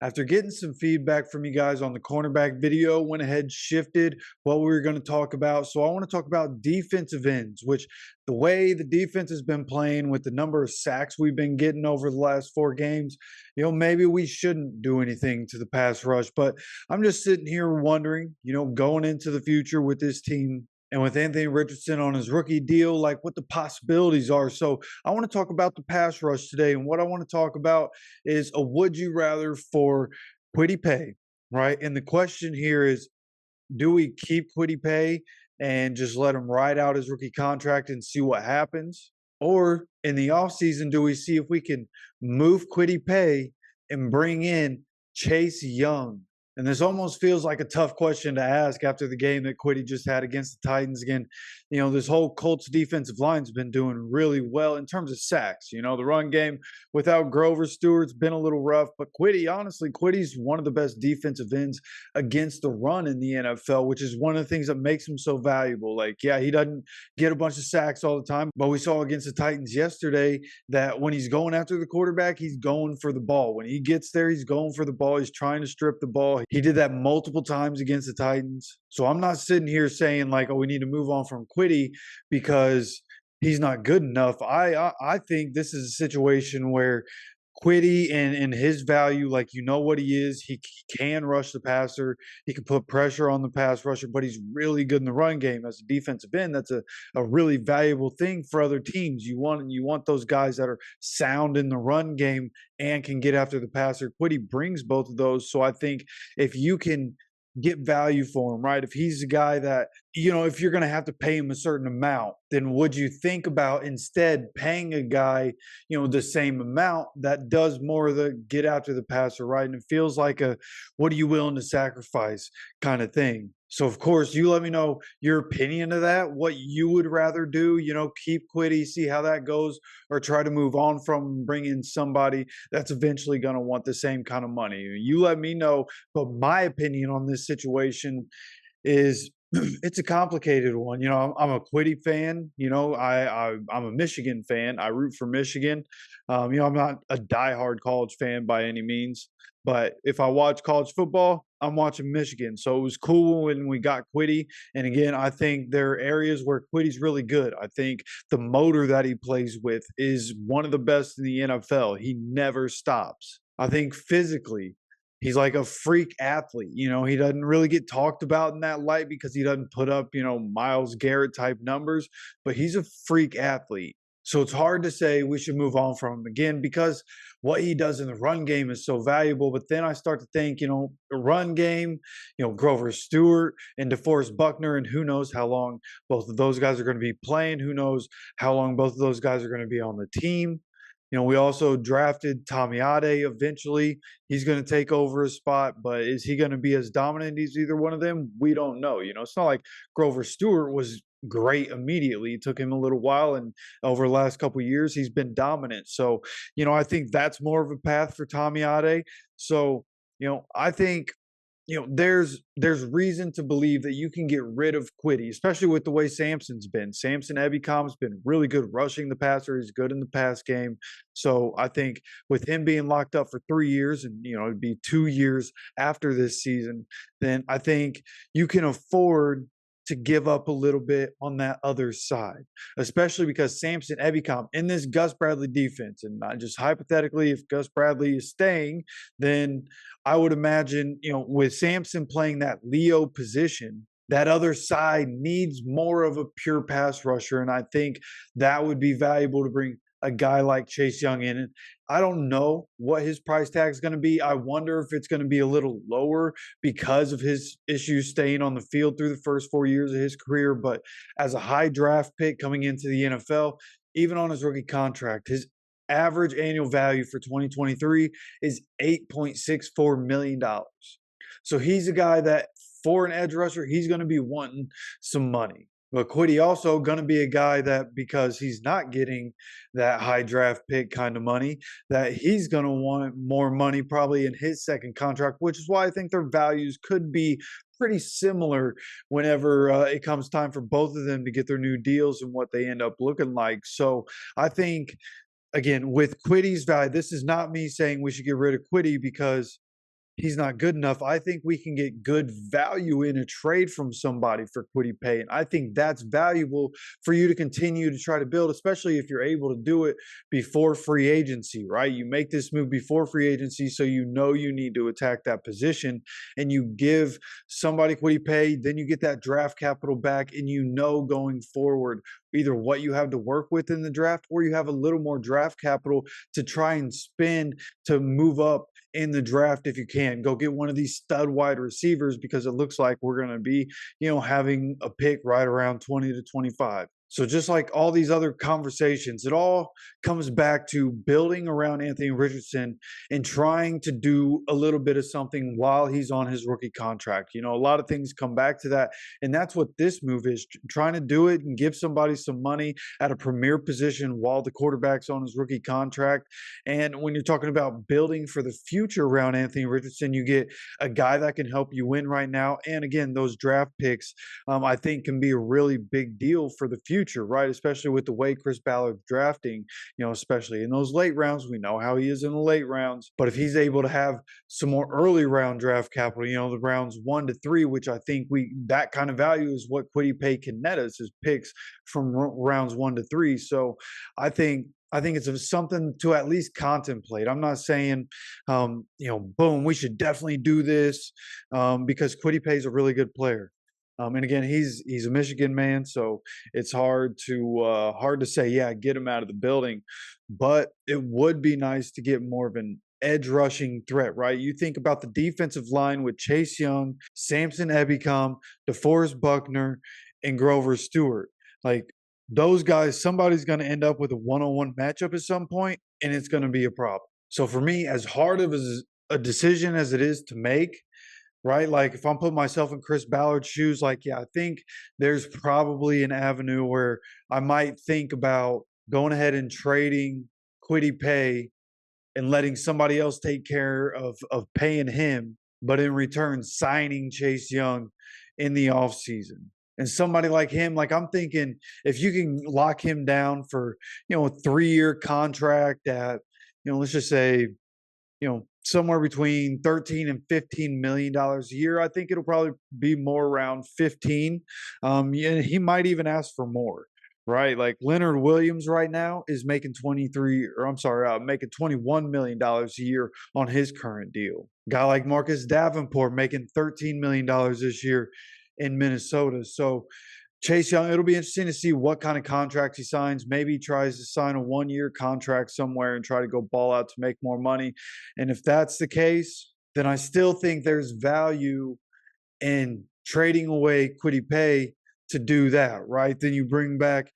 After getting some feedback from you guys on the cornerback video, went ahead, shifted what we were going to talk about. So I want to talk about defensive ends, which the way the defense has been playing with the number of sacks we've been getting over the last 4 games, maybe we shouldn't do anything to the pass rush. But I'm just sitting here wondering, going into the future with this team and with Anthony Richardson on his rookie deal, like what the possibilities are. So I want to talk about the pass rush today. And what I want to talk about is a would you rather for Kwity Paye, right? And the question here is, do we keep Kwity Paye and just let him ride out his rookie contract and see what happens? Or in the offseason, do we see if we can move Kwity Paye and bring in Chase Young? And this almost feels like a tough question to ask after the game that Quitty just had against the Titans. Again, this whole Colts defensive line's been doing really well in terms of sacks. The run game without Grover Stewart's been a little rough, but Quitty's one of the best defensive ends against the run in the NFL, which is one of the things that makes him so valuable. Like, yeah, he doesn't get a bunch of sacks all the time, but we saw against the Titans yesterday that when he's going after the quarterback, he's going for the ball. When he gets there, he's going for the ball. He's trying to strip the ball. He did that multiple times against the Titans. So I'm not sitting here saying like, oh, we need to move on from Quitty because he's not good enough. I think this is a situation where Quitty and his value, like what he is, he can rush the passer, he can put pressure on the pass rusher, but he's really good in the run game as a defensive end. That's a really valuable thing for other teams. You want those guys that are sound in the run game and can get after the passer. Quitty brings both of those. So I think if you can get value for him, right? If he's a guy that, if you're going to have to pay him a certain amount, then would you think about instead paying a guy, the same amount that does more of the get after the passer, right? And it feels like a what are you willing to sacrifice kind of thing. So, of course, you let me know your opinion of that, what you would rather do, keep Quitty, see how that goes, or try to move on from bringing somebody that's eventually going to want the same kind of money. You let me know. But my opinion on this situation is it's a complicated one. I'm a Quitty fan. I'm a Michigan fan. I root for Michigan. I'm not a diehard college fan by any means, but if I watch college football, I'm watching Michigan. So it was cool when we got Quitty. And again, I think there are areas where Quitty's really good. I think the motor that he plays with is one of the best in the NFL. He never stops. I think physically, he's like a freak athlete. He doesn't really get talked about in that light because he doesn't put up, Myles Garrett type numbers, but he's a freak athlete. So it's hard to say we should move on from him again because what he does in the run game is so valuable. But then I start to think, the run game, Grover Stewart and DeForest Buckner, and who knows how long both of those guys are going to be playing. Who knows how long both of those guys are going to be on the team. We also drafted Ade eventually. He's going to take over a spot, but is he going to be as dominant as either one of them? We don't know. It's not like Grover Stewart was great immediately. It took him a little while, and over the last couple of years, he's been dominant. So, I think that's more of a path for Ade. So, I think there's reason to believe that you can get rid of Quitty, especially with the way Samson's been. Samson Ebicom's been really good rushing the passer. He's good in the pass game. So I think with him being locked up for 3 years and, it'd be 2 years after this season, then I think you can afford to give up a little bit on that other side, especially because Samson Ebicom in this Gus Bradley defense, and not just hypothetically, if Gus Bradley is staying, then I would imagine, with Samson playing that Leo position, that other side needs more of a pure pass rusher. And I think that would be valuable to bring a guy like Chase Young in. And I don't know what his price tag is going to be. I wonder if it's going to be a little lower because of his issues staying on the field through the first 4 years of his career. But as a high draft pick coming into the NFL, even on his rookie contract, his average annual value for 2023 is $8.64 million. So he's a guy that for an edge rusher, he's going to be wanting some money. But Quitty also going to be a guy that because he's not getting that high draft pick kind of money, that he's going to want more money probably in his second contract, which is why I think their values could be pretty similar whenever it comes time for both of them to get their new deals and what they end up looking like. So I think, again, with Quitty's value, this is not me saying we should get rid of Quitty because he's not good enough. I think we can get good value in a trade from somebody for Kwity Paye. And I think that's valuable for you to continue to try to build, especially if you're able to do it before free agency, right? You make this move before free agency, so you know you need to attack that position, and you give somebody Kwity Paye, then you get that draft capital back, and you know going forward either what you have to work with in the draft, or you have a little more draft capital to try and spend to move up in the draft if you can. Go get one of these stud wide receivers, because it looks like we're going to be, having a pick right around 20 to 25. So just like all these other conversations, it all comes back to building around Anthony Richardson and trying to do a little bit of something while he's on his rookie contract. A lot of things come back to that. And that's what this move is, trying to do it and give somebody some money at a premier position while the quarterback's on his rookie contract. And when you're talking about building for the future around Anthony Richardson, you get a guy that can help you win right now. And again, those draft picks, I think, can be a really big deal for the future, right? Especially with the way Chris Ballard's drafting, especially in those late rounds. We know how he is in the late rounds, but if he's able to have some more early round draft capital, the rounds 1 to 3, which I think that kind of value is what Quitty Pay can net us, is picks from rounds 1 to 3. So I think it's something to at least contemplate. I'm not saying, boom, we should definitely do this, because Kwity Paye is a really good player. And again, he's a Michigan man, so it's hard to say, yeah, get him out of the building. But it would be nice to get more of an edge rushing threat, right? You think about the defensive line with Chase Young, Samson Ebicom, DeForest Buckner, and Grover Stewart. Like, those guys, somebody's going to end up with a one-on-one matchup at some point, and it's going to be a problem. So for me, as hard of a decision as it is to make, right? Like, if I'm putting myself in Chris Ballard's shoes, like, yeah, I think there's probably an avenue where I might think about going ahead and trading Kwity Paye and letting somebody else take care of paying him, but in return signing Chase Young in the offseason. And somebody like him, like, I'm thinking if you can lock him down for, a 3-year contract at, let's just say, somewhere between 13 and 15 million dollars a year. I think it'll probably be more around 15. Yeah, he might even ask for more, right? Like Leonard Williams right now is making making 21 million dollars a year on his current deal. Guy like Marcus Davenport making 13 million dollars this year in Minnesota. So Chase Young, it'll be interesting to see what kind of contracts he signs. Maybe he tries to sign a 1-year contract somewhere and try to go ball out to make more money. And if that's the case, then I still think there's value in trading away Kwity Paye to do that, right? Then you bring back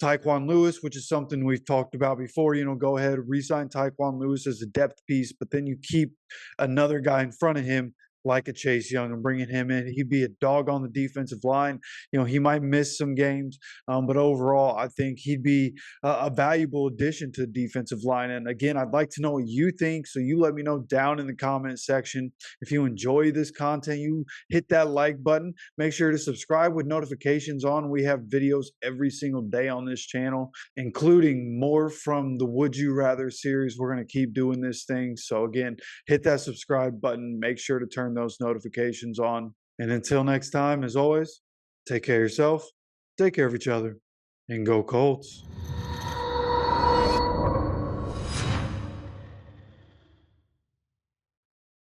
Tyquan Lewis, which is something we've talked about before. Go ahead, re-sign Tyquan Lewis as a depth piece, but then you keep another guy in front of him like a Chase Young and bringing him in. He'd be a dog on the defensive line. He might miss some games, but overall, I think he'd be a valuable addition to the defensive line. And again, I'd like to know what you think, so you let me know down in the comment section. If you enjoy this content, you hit that like button. Make sure to subscribe with notifications on. We have videos every single day on this channel, including more from the Would You Rather series. We're going to keep doing this thing. So again, hit that subscribe button. Make sure to turn those notifications on. And until next time, as always, take care of yourself, take care of each other, and go Colts.